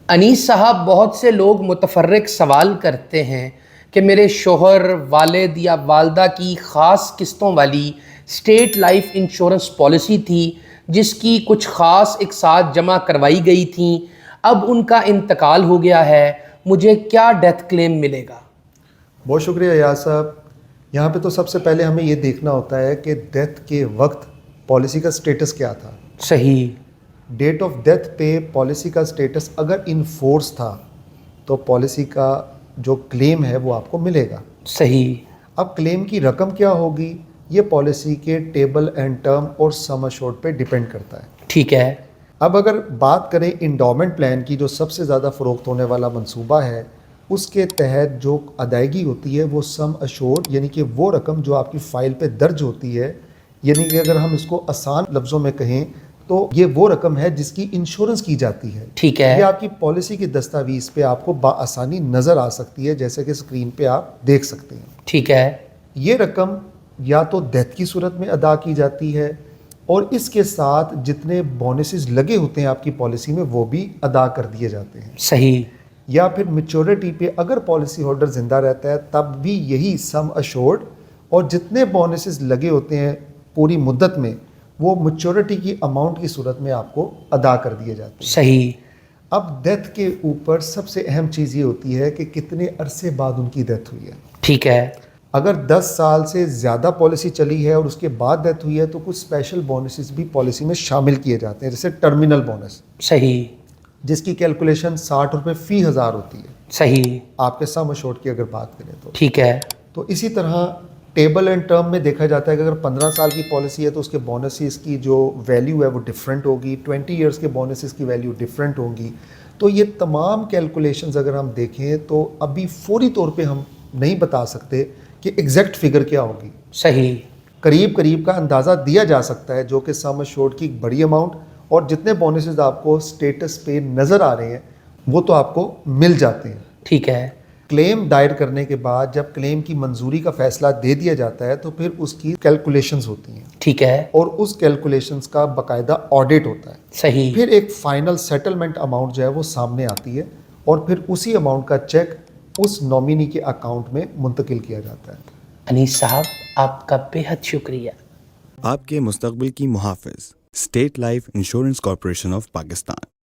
انیس صاحب، بہت سے لوگ متفرق سوال کرتے ہیں کہ میرے شوہر، والد یا والدہ کی خاص قسطوں والی اسٹیٹ لائف انشورنس پالیسی تھی جس کی کچھ خاص ایک ساتھ جمع کروائی گئی تھیں، اب ان کا انتقال ہو گیا ہے، مجھے کیا ڈیتھ کلیم ملے گا؟ بہت شکریہ ایاز صاحب. یہاں پہ تو سب سے پہلے ہمیں یہ دیکھنا ہوتا ہے کہ ڈیتھ کے وقت پالیسی کا سٹیٹس کیا تھا. صحیح. ڈیٹ آف ڈیتھ پہ پالیسی کا سٹیٹس اگر ان فورس تھا تو پالیسی کا جو کلیم ہے وہ آپ کو ملے گا. صحیح. اب کلیم کی رقم کیا ہوگی یہ پالیسی کے ٹیبل اینڈ ٹرم اور سم ایشورڈ پہ ڈیپینڈ کرتا ہے. ٹھیک ہے. اب اگر بات کریں انڈومنٹ پلان کی، جو سب سے زیادہ فروخت ہونے والا منصوبہ ہے، اس کے تحت جو ادائیگی ہوتی ہے وہ سم ایشورڈ، یعنی کہ وہ رقم جو آپ کی فائل پہ درج ہوتی ہے، یعنی کہ اگر ہم اس کو آسان لفظوں میں کہیں تو یہ وہ رقم ہے جس کی انشورنس کی جاتی ہے. ٹھیک ہے. یہ آپ کی پالیسی کی دستاویز پہ آپ کو بآسانی نظر آ سکتی ہے، جیسے کہ اسکرین پہ آپ دیکھ سکتے ہیں. ٹھیک ہے. یہ رقم یا تو ڈیتھ کی صورت میں ادا کی جاتی ہے، اور اس کے ساتھ جتنے بونسز لگے ہوتے ہیں آپ کی پالیسی میں وہ بھی ادا کر دیے جاتے ہیں. صحیح. یا پھر میچورٹی پہ اگر پالیسی ہولڈر زندہ رہتا ہے تب بھی یہی سم ایشورڈ اور جتنے بونسز لگے ہوتے ہیں پوری مدت میں وہ میچورٹی کی اماؤنٹ کی صورت میں آپ کو ادا کر دیے جاتے ہیں. صحیح. اب ڈیتھ کے اوپر سب سے اہم چیز یہ ہوتی ہے کہ کتنے عرصے بعد ان کی ڈیتھ ہوئی ہے. ٹھیک ہے. اگر 10 سال سے زیادہ پالیسی چلی ہے اور اس کے بعد ڈیتھ ہوئی ہے تو کچھ اسپیشل بونسز بھی پالیسی میں شامل کیے جاتے ہیں، جیسے ٹرمینل بونس. صحیح. جس کی کیلکولیشن 60 روپے فی 1000 ہوتی ہے. صحیح. آپ کے سم ایشورڈ کی اگر بات کریں تو. ٹھیک ہے. تو اسی طرح ٹیبل اینڈ ٹرم میں دیکھا جاتا ہے کہ اگر 15 سال کی پالیسی ہے تو اس کے بونسز کی جو ویلیو ہے وہ ڈفرینٹ ہوگی، 20 ایئرس کے بونسز کی ویلیو ڈفرینٹ ہوگی. تو یہ تمام کیلکولیشنز اگر ہم دیکھیں تو ابھی فوری طور پہ ہم نہیں بتا سکتے کہ ایگزیکٹ فگر کیا ہوگی. صحیح. قریب قریب کا اندازہ دیا جا سکتا ہے، جو کہ سم ایشورڈ کی ایک بڑی اماؤنٹ اور جتنے بونسز آپ کو سٹیٹس پہ نظر آ رہے ہیں وہ تو آپ کو مل جاتے ہیں. ٹھیک ہے. کلیم دائر کرنے کے بعد جب کلیم کی منظوری کا فیصلہ دے دیا جاتا ہے تو پھر اس کی کیلکولیشنز ہوتی ہیں. ٹھیک ہے. اور اس کیلکولیشنز کا باقاعدہ آڈٹ ہوتا ہے. صحیح. پھر ایک فائنل سیٹلمنٹ اماؤنٹ جو ہے وہ سامنے آتی ہے اور پھر اسی اماؤنٹ کا چیک اس نامینی کے اکاؤنٹ میں منتقل کیا جاتا ہے. انیس صاحب، آپ کا بے حد شکریہ. آپ کے مستقبل کی محافظ، state life insurance corporation of Pakistan.